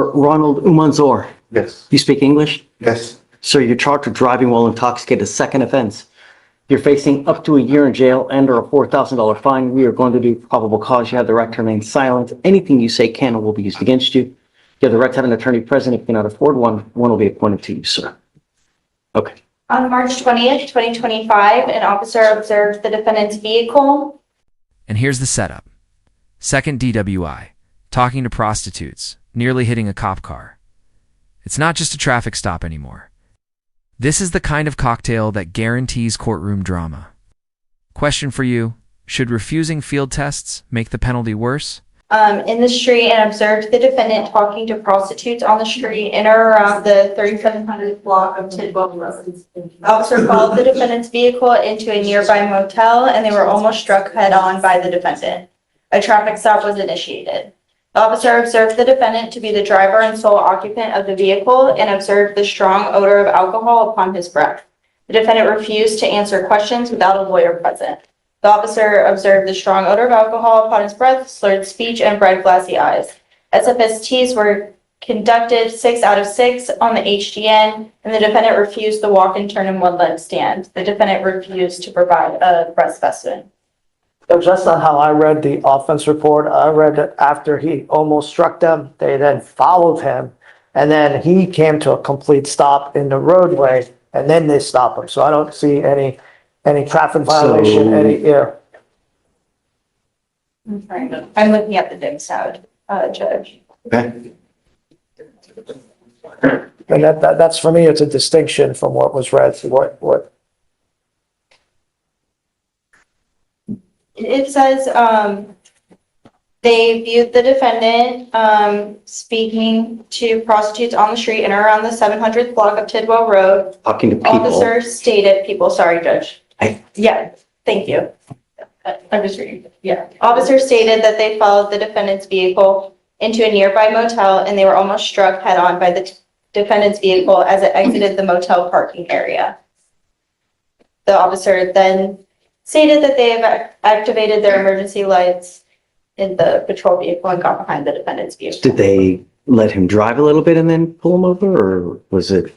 Mr. Ronald Umanzor. Yes. You speak English? Yes. Sir, you're charged with driving while intoxicated, second offense. You're facing up to a year in jail and or a $4,000 fine. We are going to do probable cause. You have the right to remain silent. Anything you say can or will be used against you. You have the right to have an attorney present. If you cannot afford one, one will be appointed to you, sir. Okay. On March 20th, 2025, an officer observed the defendant's vehicle. And here's the setup. Second DWI, talking to prostitutes, nearly hitting a cop car. It's not just a traffic stop anymore. This is the kind of cocktail that guarantees courtroom drama. Question for you, should refusing field tests make the penalty worse? In the street and observed the defendant talking to prostitutes on the street in or around the 3700 block of Tidwell Road. Officer followed the defendant's vehicle into a nearby motel and they were almost struck head-on by the defendant. A traffic stop was initiated. The officer observed the defendant to be the driver and sole occupant of the vehicle and observed the strong odor of alcohol upon his breath. The defendant refused to answer questions without a lawyer present. The officer observed the strong odor of alcohol upon his breath, slurred speech, and bright glassy eyes. SFSTs were conducted 6 out of 6 on the HDN, and the defendant refused the walk and turn in one leg stand. The defendant refused to provide a breath specimen. Judge, that's not how I read the offense report. I read that after he almost struck them, they then followed him, and then he came to a complete stop in the roadway, and then they stopped him. So I don't see any traffic violation, I'm looking at the dim side, Judge. Okay. And that's for me, it's a distinction from what was read. So what? It says, they viewed the defendant, speaking to prostitutes on the street and around the 700th block of Tidwell Road. Talking to people. Officer stated, sorry, Judge. Yeah, thank you. I'm just reading. Yeah. Officer stated that they followed the defendant's vehicle into a nearby motel and they were almost struck head on by the defendant's vehicle as it exited the motel parking area. The officer then stated that they have activated their emergency lights in the patrol vehicle and got behind the defendant's vehicle. Did they let him drive a little bit and then pull him over, or was it?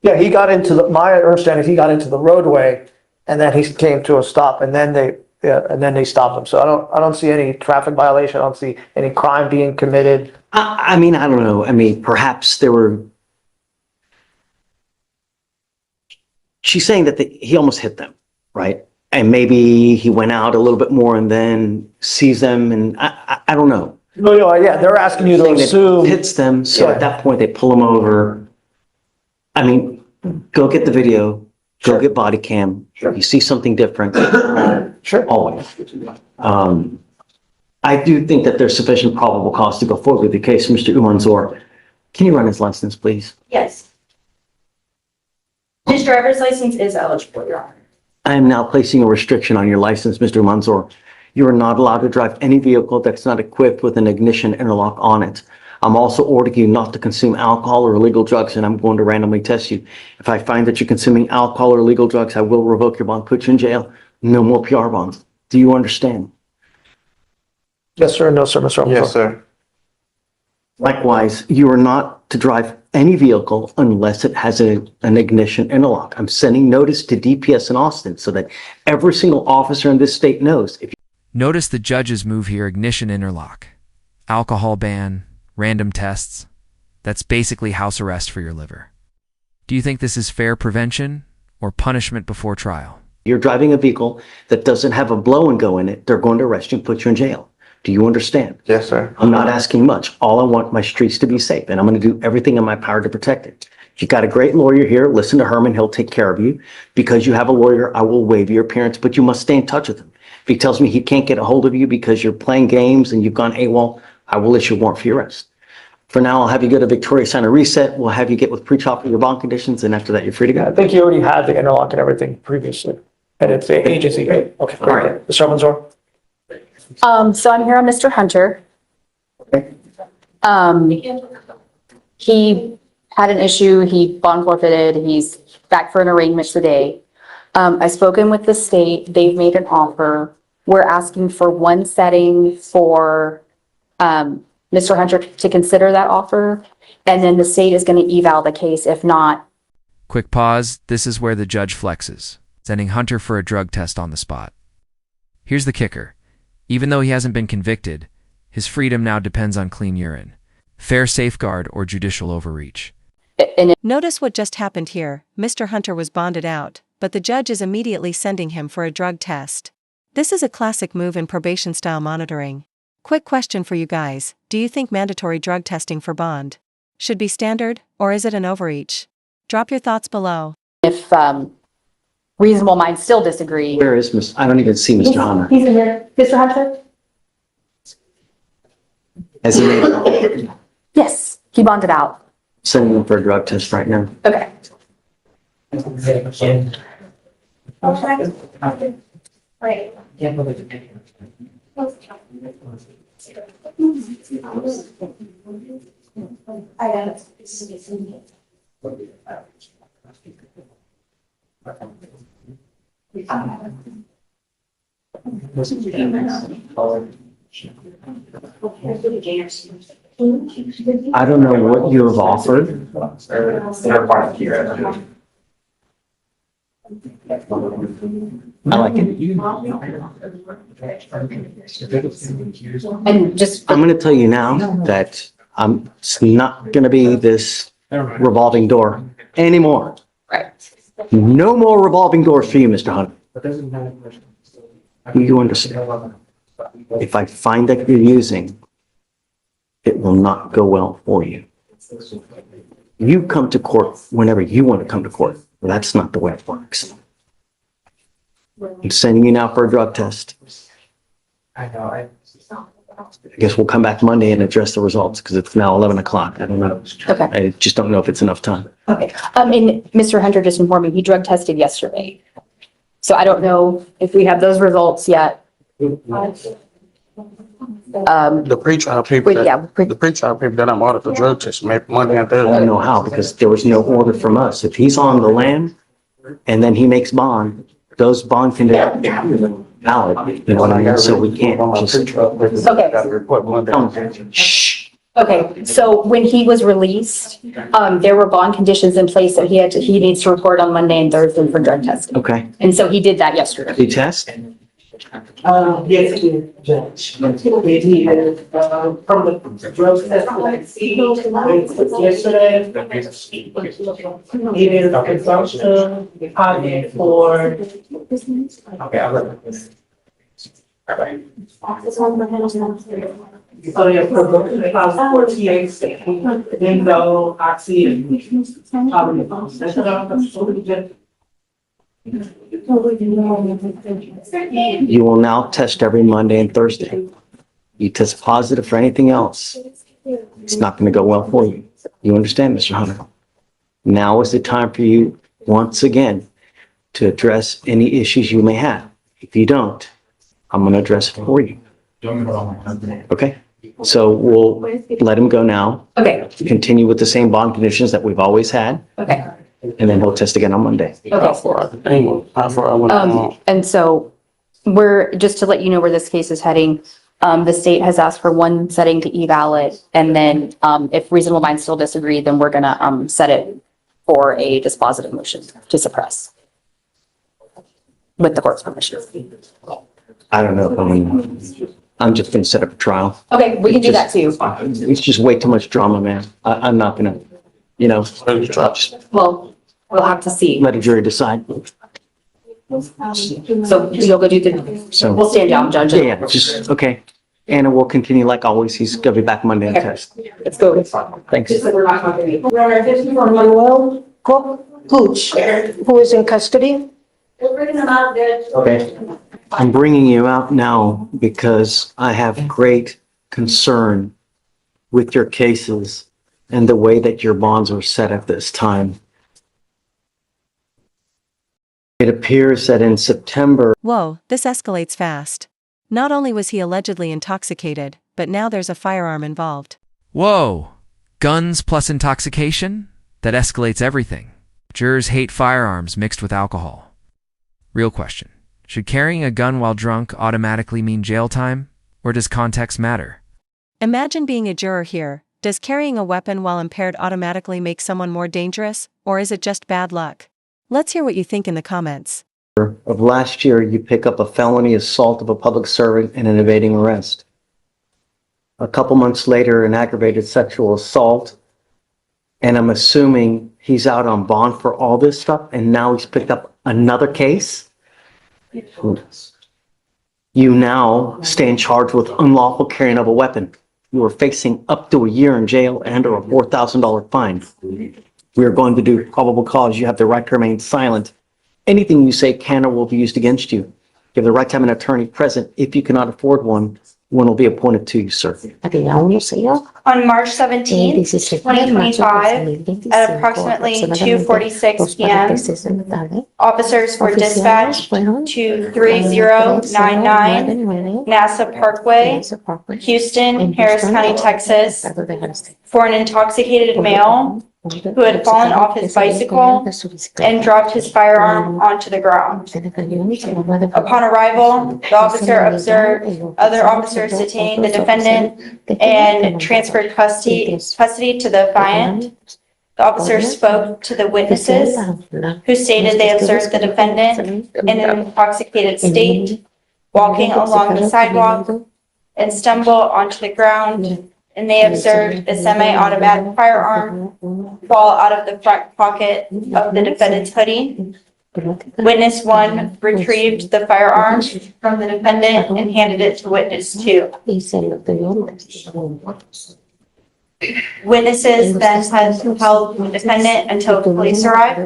Yeah, he got into my understanding, he got into the roadway and then he came to a stop and then they stopped him. So I don't see any traffic violation. I don't see any crime being committed. I mean, I don't know. I mean, perhaps there were. She's saying that he almost hit them, right? And maybe he went out a little bit more and then sees them, and I don't know. No, yeah, they're asking you to assume. Hits them, so at that point they pull him over. I mean, go get the video, go get body cam. If you see something different, Sure. always. I do think that there's sufficient probable cause to go forward with the case. Mr. Umanzor, can you run his license, please? Yes. His driver's license is eligible, Your Honor. I am now placing a restriction on your license, Mr. Mansour. You are not allowed to drive any vehicle that's not equipped with an ignition interlock on it. I'm also ordering you not to consume alcohol or illegal drugs, and I'm going to randomly test you. If I find that you're consuming alcohol or illegal drugs, I will revoke your bond, put you in jail. No more PR bonds. Do you understand? Yes, sir. No, sir, Mr. Officer. Yes, sir. Likewise, you are not to drive any vehicle unless it has an ignition interlock. I'm sending notice to DPS in Austin so that every single officer in this state knows. Notice the judge's move here, ignition interlock. Alcohol ban, random tests. That's basically house arrest for your liver. Do you think this is fair prevention or punishment before trial? You're driving a vehicle that doesn't have a blow and go in it, they're going to arrest you and put you in jail. Do you understand? Yes, sir. I'm not asking much. All I want my streets to be safe, and I'm going to do everything in my power to protect it. You got a great lawyer here. Listen to Herman. He'll take care of you. Because you have a lawyer, I will waive your appearance, but you must stay in touch with him. If he tells me he can't get a hold of you because you're playing games and you've gone AWOL, I will issue a warrant for your arrest. For now, I'll have you go to Victoria, sign a reset. We'll have you get with pre-trial for your bond conditions, and after that, you're free to I go. think you already had the interlock and everything previously. And it's the agency. Okay, All right. Mr. Manzor. So I'm here on Mr. Hunter. Okay. He had an issue, he bond forfeited, he's back for an arraignment today. I've spoken with the state, they've made an offer. We're asking for one setting for Mr. Hunter to consider that offer. And then the state is going to eval the case. If not, Quick pause. This is where the judge flexes, sending Hunter for a drug test on the spot. Here's the kicker. Even though he hasn't been convicted, his freedom now depends on clean urine, fair safeguard, or judicial overreach. and Notice what just happened here. Mr. Hunter was bonded out, but the judge is immediately sending him for a drug test. This is a classic move in probation-style monitoring. Quick question for you guys. Do you think mandatory drug testing for bond should be standard, or is it an overreach? Drop your thoughts below. if reasonable minds still disagree. Where is Miss? I don't even see Mr. Hunter. He's in here. Mr. Hunter? Has he made, Yes, he bonded out. sending him for a drug test right now? Okay. Right. I got it. I don't know what you have offered. I like it. And just, I'm gonna tell you now that it's not gonna be this revolving door anymore. right. No more revolving doors for you, Mr. Hunter. You understand? If I find that you're using, it will not go well for you. You come to court whenever you want to come to court. That's not the way it works. I'm sending you now for a drug test. I guess we'll come back Monday and address the results because it's now 11 o'clock. I don't know. Okay. I just don't know if it's enough time. Okay. And Mr. Hunter just informed me he drug tested yesterday. So I don't know if we have those results yet. The pre-trial people, Wait, yeah, the pre-trial people that I'm ordered for drug tests, maybe Monday and I don't Thursday. know how because there was no order from us. If he's on the land and then he makes bond, those bond conditions are valid, you know what I mean? So we can't just. Got a report Monday. Shh. Okay, so when he was released, there were bond conditions in place that he needs to report on Monday and Thursday for drug testing. Okay. And so he did that yesterday. The test? Yes, it is, Judge. It is, from the drug test that I see, yesterday. It is consumption, deposit for. Okay, I'll let this. All right. So yeah, for 48, window, oxy, and probably. You will now test every Monday and Thursday. You test positive for anything else, it's not going to go well for you. You understand, Mr. Hunter? Now is the time for you, once again, to address any issues you may have. If you don't, I'm going to address it for you. Okay? So we'll let him go now, Okay, continue with the same bond conditions that we've always had, okay, and then he'll test again on Monday. How far I went on. and so just to let you know where this case is heading, the state has asked for one setting to eval it. And then, if reasonable minds still disagree, then we're gonna, set it for a dispositive motion to suppress with the court's permission. I don't know. I mean, I'm just going to set up a trial. Okay, we can do that too. It's just way too much drama, man. I'm not going to, you know, just Well, we'll have to see. let a jury decide. So you'll go do the, So, we'll stand down, Judge. yeah, just, okay. Anna will continue like always. He's going to be back Monday and test. Let's go. Thanks. Manuel Cooch, who is in custody. Okay. I'm bringing you out now because I have great concern with your cases and the way that your bonds are set at this time. It appears that in September, Whoa, this escalates fast. Not only was he allegedly intoxicated, but now there's a firearm involved. Whoa! Guns plus intoxication? That escalates everything. Jurors hate firearms mixed with alcohol. Real question. Should carrying a gun while drunk automatically mean jail time? Or does context matter? Imagine being a juror here. Does carrying a weapon while impaired automatically make someone more dangerous, or is it just bad luck? Let's hear what you think in the comments. Of last year, you pick up a felony assault of a public servant and an evading arrest. A couple months later, an aggravated sexual assault. And I'm assuming he's out on bond for all this stuff, and now he's picked up another case? You now stand charged with unlawful carrying of a weapon. You are facing up to a year in jail and or a $4,000 fine. We are going to do probable cause. You have the right to remain silent. Anything you say can or will be used against you. You have the right to have an attorney present. If you cannot afford one will be appointed to you, sir. On March 17th, 2025, at approximately 2:46 p.m., officers were dispatched to 3099 NASA Parkway, Houston, Harris County, Texas, for an intoxicated male who had fallen off his bicycle and dropped his firearm onto the ground. Upon arrival, the officer observed other officers detaining the defendant and transferred custody to the affiant. The officer spoke to the witnesses, who stated they observed the defendant in an intoxicated state, walking along the sidewalk and stumble onto the ground, and they observed a semi-automatic firearm fall out of the front pocket of the defendant's hoodie. Witness 1 retrieved the firearm from the defendant and handed it to witness 2. Witnesses then held the defendant until police arrived.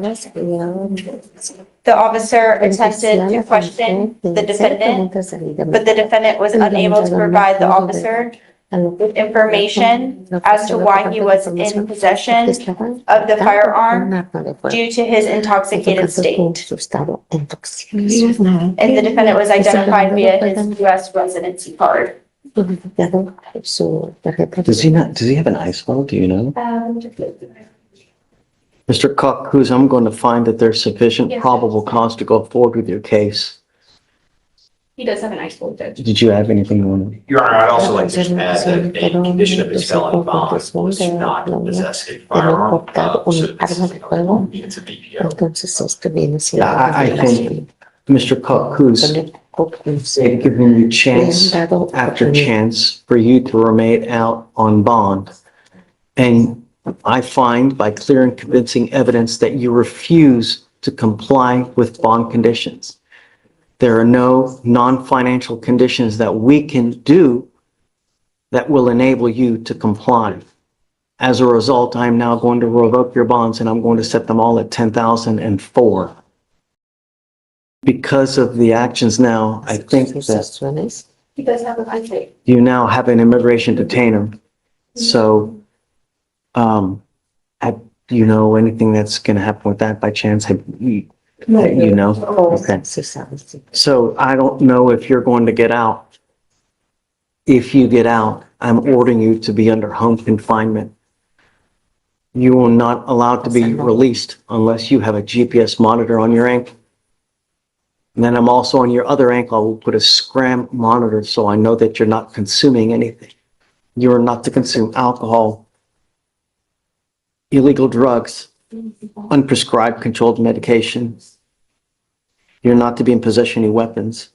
The officer attempted to question the defendant, but the defendant was unable to provide the officer with information as to why he was in possession of the firearm due to his intoxicated state. And the defendant was identified via his U.S. residency card. Does he have an ice wall? Do you know? Mr. Cruz, I'm going to find that there's sufficient probable cause to go forward with your case. He does have an ice cold judge. Did you have anything you want to? Your Honor, I'd also like to add that a condition of his felony bond was to not possess a firearm. It's a BPO. I think Mr. Cruz, they've given you chance after chance for you to remain out on bond. And I find by clear and convincing evidence that you refuse to comply with bond conditions. There are no non-financial conditions that we can do that will enable you to comply. As a result, I'm now going to revoke your bonds and I'm going to set them all at $10,004. Because of the actions now, I think that He does have an ice cold. you now have an immigration detainer. So, do you know anything that's going to happen with that by chance? Have you know? Okay. So I don't know if you're going to get out. If you get out, I'm ordering you to be under home confinement. You are not allowed to be released unless you have a GPS monitor on your ankle. And then I'm also on your other ankle, I will put a scram monitor so I know that you're not consuming anything. You are not to consume alcohol, illegal drugs, unprescribed controlled medication. You're not to be in possession of any weapons.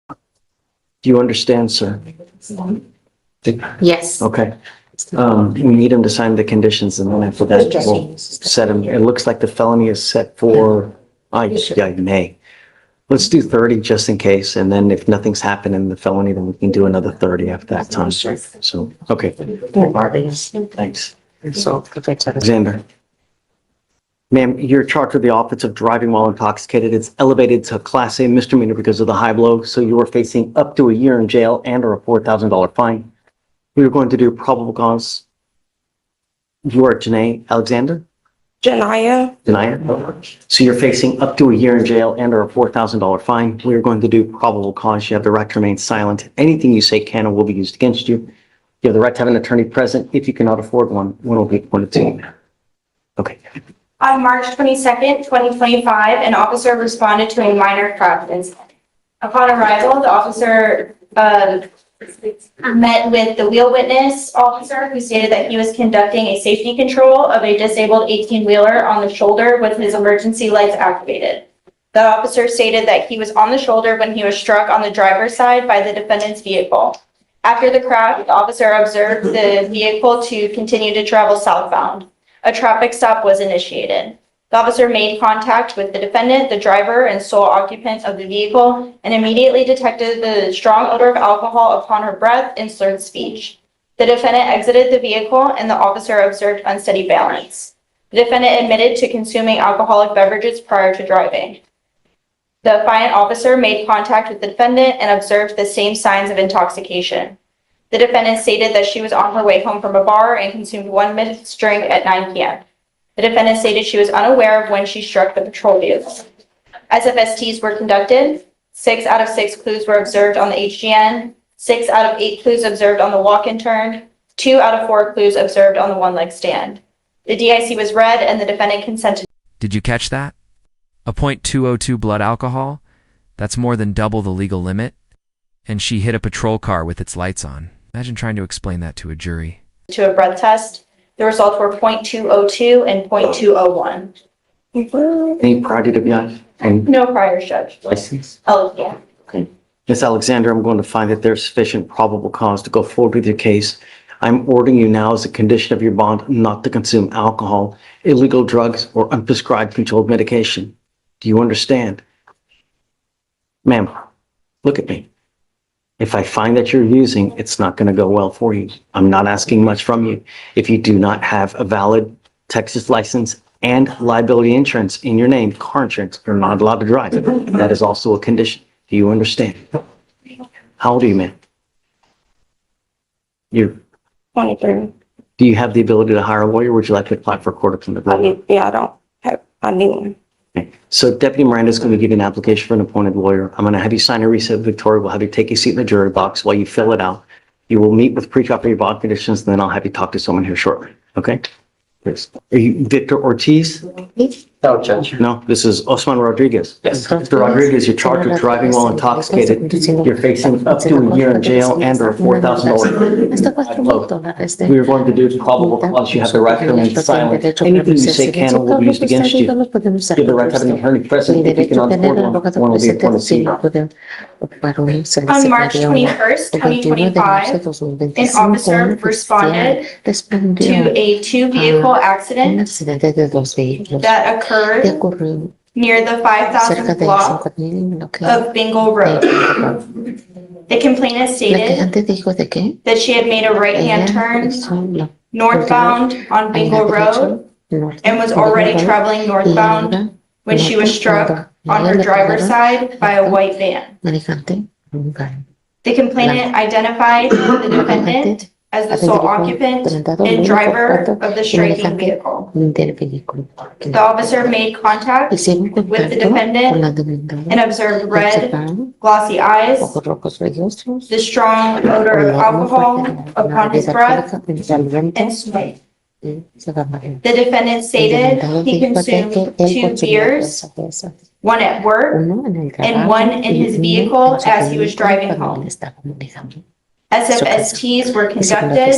Do you understand, sir? Yes. Okay. We need him to sign the conditions and then after that, we'll set him. It looks like the felony is set for, May. Let's do 30 just in case. And then if nothing's happened in the felony, then we can do another 30 after that time. So, okay. Thanks. Alexander. Ma'am, you're charged with the offense of driving while intoxicated. It's elevated to a Class A misdemeanor because of the high blow. So you are facing up to a year in jail and or a $4,000 fine. We are going to do probable cause. You are Janae Alexander? Janaya. Janaya? So you're facing up to a year in jail and or a $4,000 fine. We are going to do probable cause. You have the right to remain silent. Anything you say can or will be used against you. You have the right to have an attorney present. If you cannot afford one will be appointed to you. Okay. On March 22nd, 2025, an officer responded to a minor traffic incident. Upon arrival, the officer met with the wheel witness officer who stated that he was conducting a safety control of a disabled 18-wheeler on the shoulder with his emergency lights activated. The officer stated that he was on the shoulder when he was struck on the driver's side by the defendant's vehicle. After the crash, the officer observed the vehicle to continue to travel southbound. A traffic stop was initiated. The officer made contact with the defendant, the driver, and sole occupant of the vehicle, and immediately detected the strong odor of alcohol upon her breath and slurred speech. The defendant exited the vehicle, and the officer observed unsteady balance. The defendant admitted to consuming alcoholic beverages prior to driving. The affiant officer made contact with the defendant and observed the same signs of intoxication. The defendant stated that she was on her way home from a bar and consumed 1 mixed drink at 9 p.m. The defendant stated she was unaware of when she struck the patrol vehicle. SFSTs were conducted. 6 out of 6 clues were observed on the HGN. 6 out of 8 clues observed on the walk-in turn. 2 out of 4 clues observed on the one-leg stand. The DIC was read and the defendant consented. Did you catch that? A .202 blood alcohol? That's more than double the legal limit. And she hit a patrol car with its lights on. Imagine trying to explain that to a jury. To a breath test. The results were .202 and .201. Any prior DWI? And No prior, Judge. license? Oh, yeah. Okay. Ms. Alexander, I'm going to find that there's sufficient probable cause to go forward with your case. I'm ordering you now as a condition of your bond not to consume alcohol, illegal drugs, or unprescribed controlled medication. Do you understand? Ma'am, look at me. If I find that you're using, it's not going to go well for you. I'm not asking much from you. If you do not have a valid Texas license and liability insurance in your name, car insurance, you're not allowed to drive. That is also a condition. Do you understand? How old are you, ma'am? You're, 23. do you have the ability to hire a lawyer? Would you like to apply for a court appointment? I don't have, I need one. Okay. So Deputy Miranda is going to give you an application for an appointed lawyer. I'm going to have you sign a receipt. Victoria will have you take a seat in the jury box while you fill it out. You will meet with pre-trial for your bond conditions, and then I'll have you talk to someone here shortly. Okay? Please. Are you Victor Ortiz? No, Judge. No, this is Osman Rodriguez. Yes. Mr. Rodriguez, you're charged with driving while intoxicated. You're facing up to a year in jail and or $4,000. We are going to do probable cause. You have the right to remain silent. Anything you say can or will be used against you. You have the right to have an attorney present if you can afford one. One will be appointed to you. On March 21st, 2025, an officer responded to a two-vehicle accident that occurred near the 5,000 block of Bingle Road. The complainant stated that she had made a right-hand turn northbound on Bingle Road and was already traveling northbound when she was struck on her driver's side by a white van. The complainant identified the defendant as the sole occupant and driver of the striking vehicle. The officer made contact with the defendant and observed red, glossy eyes, the strong odor of alcohol upon his breath, and sweat. The defendant stated he consumed 2 beers, one at work and one in his vehicle as he was driving home. SFSTs were conducted.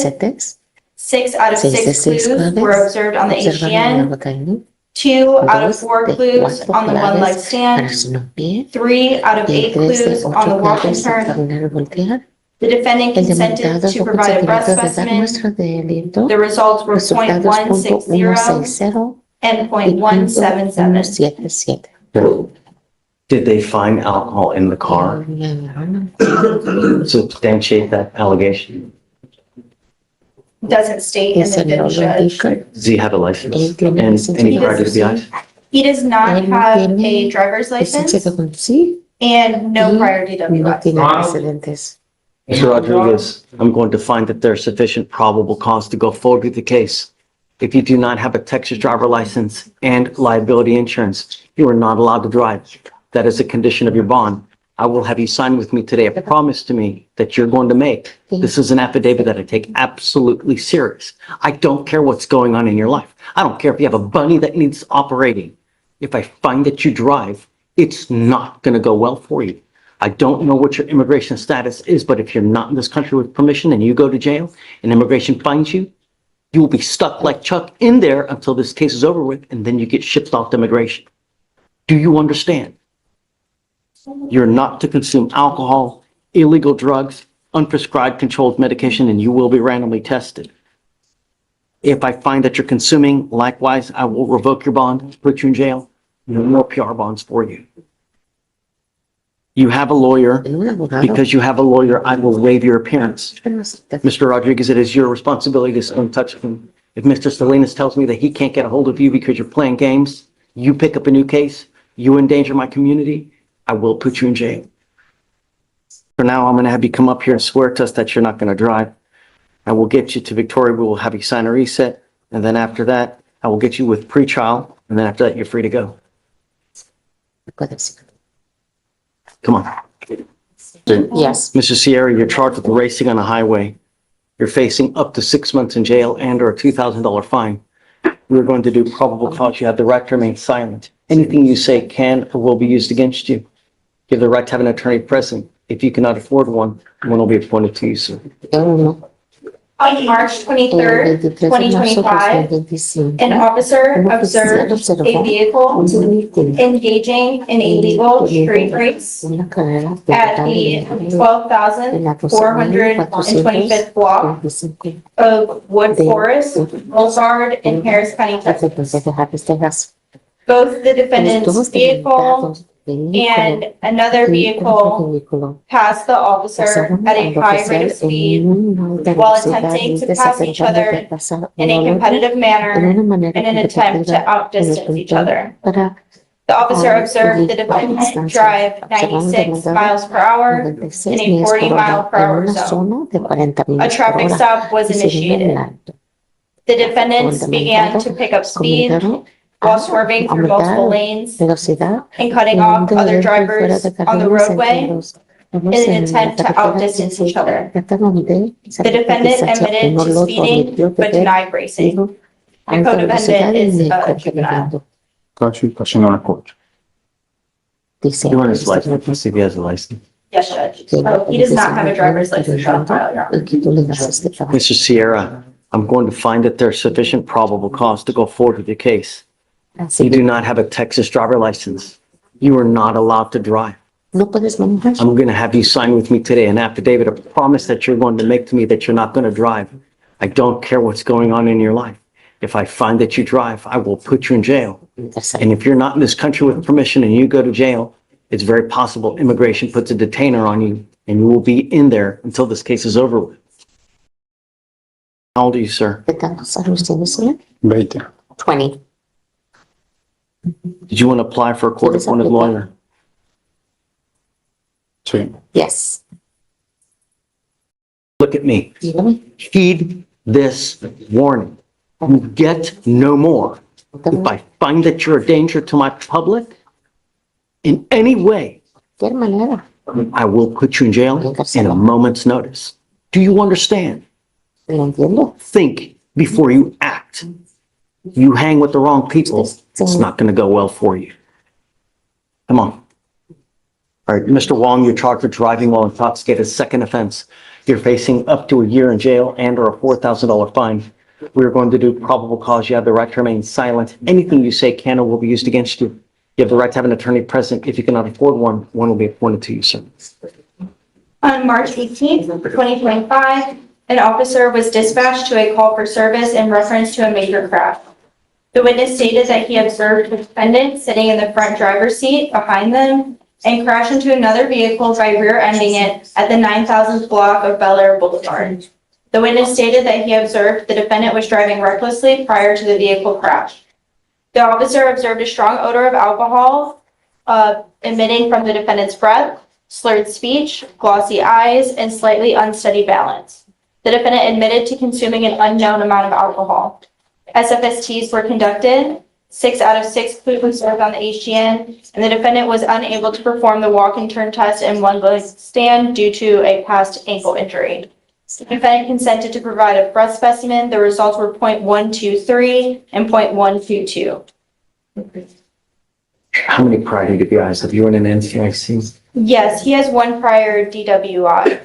6 out of 6 clues were observed on the HGN. 2 out of 4 clues on the one-leg stand. 3 out of 8 clues on the walk-in turn. The defendant consented to provide a breath specimen. The results were .160 and .177. Did they find alcohol in the car? Substantiate that allegation. Doesn't state in the bill, Judge. Does he have a license? And any prior DWIs? He does not have a driver's license and no prior DWIs. Mr. Rodriguez, I'm going to find that there's sufficient probable cause to go forward with the case. If you do not have a Texas driver license and liability insurance, you are not allowed to drive. That is a condition of your bond. I will have you sign with me today a promise to me that you're going to make. This is an affidavit that I take absolutely serious. I don't care what's going on in your life. I don't care if you have a bunny that needs operating. If I find that you drive, it's not going to go well for you. I don't know what your immigration status is, but if you're not in this country with permission and you go to jail and immigration finds you, you will be stuck like Chuck in there until this case is over with, and then you get shipped off to immigration. Do you understand? You're not to consume alcohol, illegal drugs, unprescribed controlled medication, and you will be randomly tested. If I find that you're consuming, likewise, I will revoke your bond, put you in jail. No more PR bonds for you. You have a lawyer. En un abogado. Because you have a lawyer, I will waive your appearance. Pero no se te- Mr. Rodriguez, it is your responsibility to stay in touch with him. If Mr. Salinas tells me that he can't get a hold of you because you're playing games, you pick up a new case, you endanger my community, I will put you in jail. For now, I'm going to have you come up here and swear to us that you're not going to drive. I will get you to Victoria. We will have you sign a reset. And then after that, I will get you with pretrial. And then after that, you're free to go. Puedes. Come on. Yes. Mr. Sierra, you're charged with racing on a highway. You're facing up to 6 months in jail and or a $2,000 fine. We're going to do probable cause. You have the right to remain silent. Anything you say can or will be used against you. You have the right to have an attorney present. If you cannot afford one will be appointed to you, sir. Yo no. On March El 23rd, 23 de marzo 2025, 2025. an officer observed a vehicle engaging in a legal street race Una carrera de at rally the 12,425th block 25 of Wood Forest Boulevard in Harris County, Texas. Entonces dejar este gas. Both the defendant's vehicle and another vehicle passed the officer at a high rate of speed while attempting to pass each other in a competitive manner in an attempt to outdistance each other. The officer observed the defendant drive 96 miles per hour in a 40-mile-per-hour zone. A traffic stop was initiated. The defendants began to pick up speed while swerving through multiple lanes and cutting off other drivers on the roadway in an attempt to outdistance each other. The defendant admitted to speeding but denied racing. The co-defendant is a juvenile. Estación a coche. You want his license? Let's see if he has a license. Yes, Judge. He does not have a driver's license on file, Your Honor. Mr. Sierra, I'm going to find that there's sufficient probable cause to go forward with your case. You do not have a Texas driver license. You are not allowed to drive. No puedes manejar. I'm going to have you sign with me today an affidavit, a promise that you're going to make to me that you're not going to drive. I don't care what's going on in your life. If I find that you drive, I will put you in jail. And if you're not in this country with permission and you go to jail, it's very possible immigration puts a detainer on you and you will be in there until this case is over with. How old are you, sir? ¿Qué tantos años tienes, señor? 20. 20. Did you want to apply for a court-appointed lawyer? Sí. Yes. Look at me. Dígame. Heed this warning. You get no more. If I find that you're a danger to my public in any way, ¿Qué manera? I will put you in jail in a moment's notice. Do you understand? Lo entiendo. Think before you act. You hang with the wrong people, it's not going to go well for you. Come on. All right, Mr. Wong, you're charged with driving while intoxicated, second offense. You're facing up to a year in jail and or a $4,000 fine. We're going to do probable cause. You have the right to remain silent. Anything you say can or will be used against you. You have the right to have an attorney present. If you cannot afford one, one will be appointed to you, sir. On March 18th, 2025, an officer was dispatched to a call for service in reference to a major crash. The witness stated that he observed the defendant sitting in the front driver's seat behind them and crash into another vehicle by rear-ending it at the 9,000th block of Bel Air Boulevard. The witness stated that he observed the defendant was driving recklessly prior to the vehicle crash. The officer observed a strong odor of alcohol emitting from the defendant's breath, slurred speech, glossy eyes, and slightly unsteady balance. The defendant admitted to consuming an unknown amount of alcohol. SFSTs were conducted. 6 out of 6 clues were served on the HGN, and the defendant was unable to perform the walk and turn test in one leg stand due to a past ankle injury. The defendant consented to provide a breath specimen. The results were 0.123 and 0.122. How many prior DWIs have you run in NCIC? Yes, he has one prior DWI.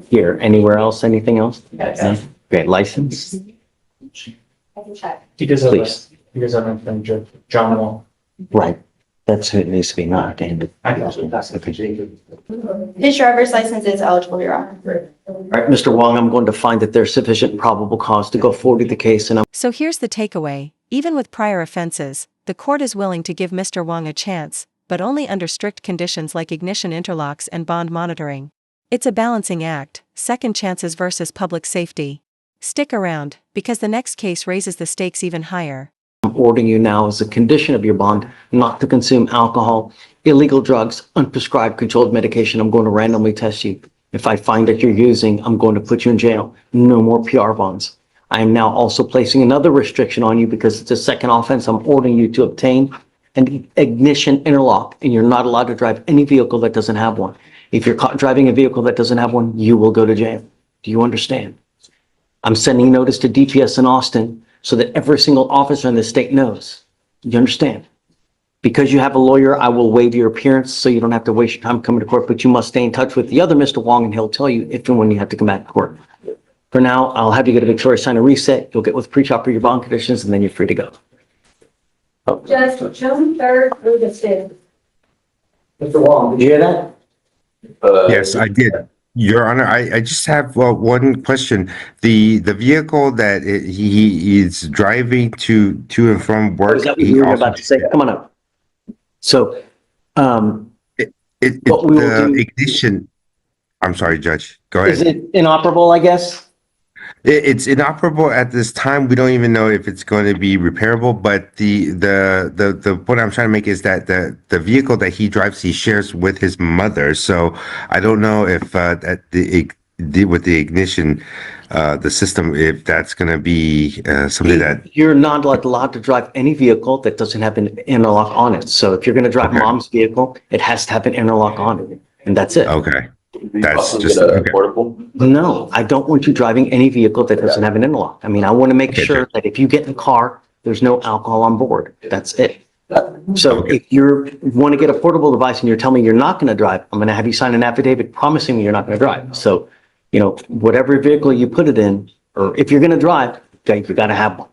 Here, anywhere else, anything else? Yes. No? Okay, license, I can check. He does have please. he does have a friend, John Wall. Right. That's who it needs to be, not David. His driver's license is eligible, Your Honor. All right, Mr. Wong, I'm going to find that there's sufficient probable cause to go forward with the case, and I'm So here's the takeaway: even with prior offenses, the court is willing to give Mr. Wong a chance, but only under strict conditions like ignition interlocks and bond monitoring. It's a balancing act, second chances versus public safety. Stick around, because the next case raises the stakes even higher. ordering you now as a condition of your bond not to consume alcohol, illegal drugs, unprescribed controlled medication. I'm going to randomly test you. If I find that you're using, I'm going to put you in jail. No more PR bonds. I am now also placing another restriction on you because it's a second offense. I'm ordering you to obtain an ignition interlock, and you're not allowed to drive any vehicle that doesn't have one. If you're caught driving a vehicle that doesn't have one, you will go to jail. Do you understand? I'm sending notice to DPS in Austin so that every single officer in the state knows. You understand? Because you have a lawyer, I will waive your appearance so you don't have to waste your time coming to court, but you must stay in touch with the other Mr. Wong and he'll tell you if and when you have to come back to court. For now, I'll have you go to Victoria, sign a reset. You'll get with pre-trial for your bond conditions, and then you're free to go. Just June 3rd through the 5th. Mr. Wong, did you hear that? Yes, I did. Your Honor, I just have one question. The vehicle that he is driving to and from work. Is that what you were about to say? Come on up. So, what we will the do- ignition. I'm sorry, Judge. Go is ahead. it inoperable, I guess? It's inoperable at this time. We don't even know if it's going to be repairable. But the point I'm trying to make is that the vehicle that he drives, he shares with his mother. So I don't know if with the ignition, the system, if that's going to be something that. You're not allowed to drive any vehicle that doesn't have an interlock on it. So if you're going to drive Okay. mom's vehicle, it has to have an interlock on it, and that's it. Okay. That's just okay. No, I don't want you driving any vehicle that doesn't have an interlock. I mean, I want to make Okay, sure sure. that if you get in the car, there's no alcohol on board. That's it. So Okay. if you want to get a portable device and you're telling me you're not going to drive, I'm going to have you sign an affidavit promising me you're not going to drive. So, you know, whatever vehicle you put it in, or if you're going to drive, okay, you got to have one.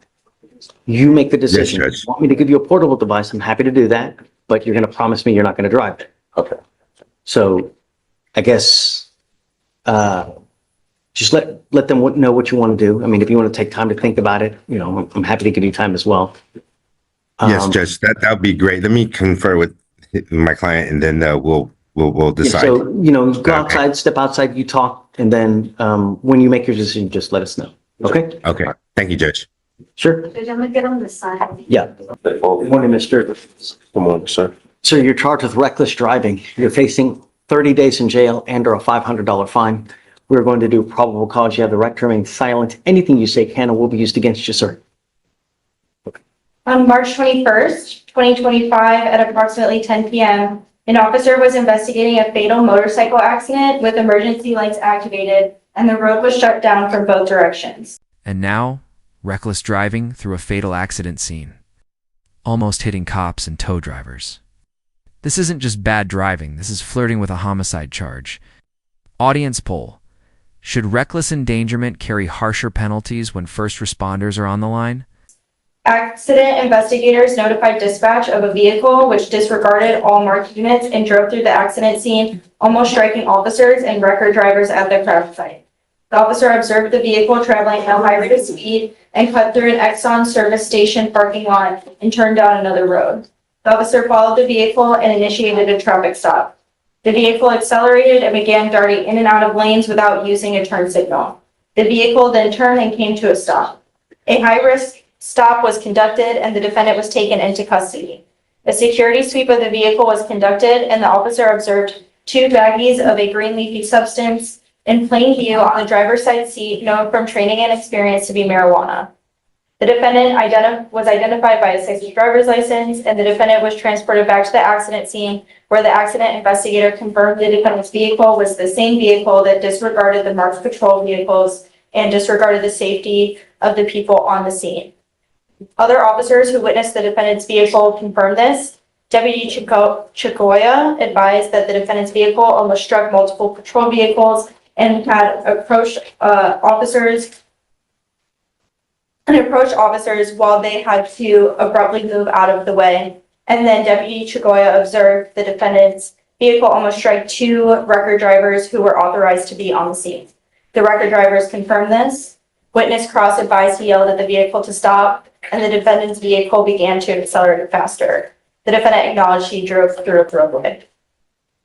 You make the decision. If Judge. you want me to give you a portable device, I'm happy to do that, but you're going to promise me you're not going to drive it. Okay. So I guess, just let them know what you want to do. I mean, if you want to take time to think about it, you know, I'm happy to give you time as well. Yes, Judge. That would be great. Let me confer with my client, and then we'll Yeah, decide. so, you know, go Okay. outside, step outside, you talk, and then, when you make your decision, just let us know. Okay? Okay. Thank you, Judge. Sure. Judge, I'm gonna get on the side. Yeah. Good morning, Mr. Good morning, sir. Sir, you're charged with reckless driving. You're facing 30 days in jail and or a $500 fine. We're going to do probable cause. You have the right to remain silent. Anything you say can and will be used against you, sir. On March 21st, 2025, at approximately 10 p.m., an officer was investigating a fatal motorcycle accident with emergency lights activated, and the road was shut down from both directions. And now, reckless driving through a fatal accident scene, almost hitting cops and tow drivers. This isn't just bad driving, this is flirting with a homicide charge. Audience poll. Should reckless endangerment carry harsher penalties when first responders are on the line? Accident investigators notified dispatch of a vehicle which disregarded all marked units and drove through the accident scene, almost striking officers and record drivers at the crash site. The officer observed the vehicle traveling at a high rate of speed and cut through an Exxon service station parking lot and turned down another road. The officer followed the vehicle and initiated a traffic stop. The vehicle accelerated and began darting in and out of lanes without using a turn signal. The vehicle then turned and came to a stop. A high-risk stop was conducted and the defendant was taken into custody. A security sweep of the vehicle was conducted and the officer observed 2 baggies of a green leafy substance in plain view on the driver's side seat, known from training and experience to be marijuana. The defendant was identified by his 6 driver's license, and the defendant was transported back to the accident scene, where the accident investigator confirmed the defendant's vehicle was the same vehicle that disregarded the marked patrol vehicles and disregarded the safety of the people on the scene. Other officers who witnessed the defendant's vehicle confirmed this. Deputy Chicoya advised that the defendant's vehicle almost struck multiple patrol vehicles and had approached officers while they had to abruptly move out of the way. And then Deputy Chicoya observed the defendant's vehicle almost struck 2 record drivers who were authorized to be on the scene. The record drivers confirmed this. Witness Cross advised he yelled at the vehicle to stop, and the defendant's vehicle began to accelerate faster. The defendant acknowledged he drove through a roadway.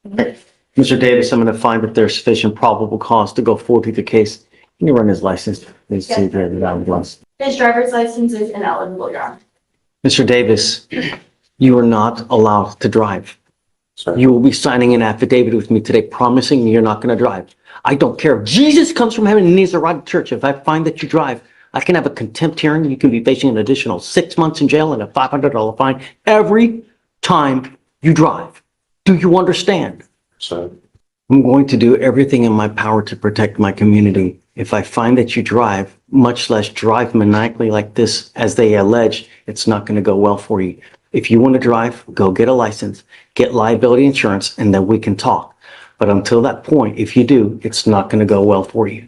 Mr. Davis, I'm going to find that there's sufficient probable cause to go forward with the case. Can you run his license? Please see that. His driver's license is ineligible, Your Honor. Mr. Davis, you are not allowed to drive. You will be signing an affidavit with me today promising me you're not going to drive. I don't care if Jesus comes from heaven and needs to ride to church. If I find that you drive, I can have a contempt hearing. You can be facing an additional 6 months in jail and a $500 fine every time you drive. Do you understand? Sir. I'm going to do everything in my power to protect my community. If I find that you drive, much less drive maniacally like this, as they allege, it's not going to go well for you. If you want to drive, go get a license, get liability insurance, and then we can talk. But until that point, if you do, it's not going to go well for you.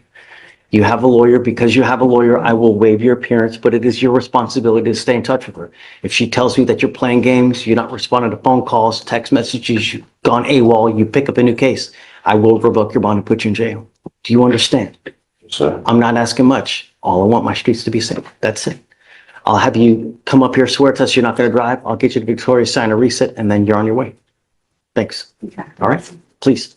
You have a lawyer. Because you have a lawyer, I will waive your appearance, but it is your responsibility to stay in touch with her. If she tells me that you're playing games, you're not responding to phone calls, text messages, you've gone AWOL, you pick up a new case, I will revoke your bond and put you in jail. Do you understand? Sir. I'm not asking much. All I want my streets to be safe. That's it. I'll have you come up here, swear to us you're not going to drive. I'll get you to Victoria, sign a reset, and then you're on your way. Thanks. Okay. All right, please.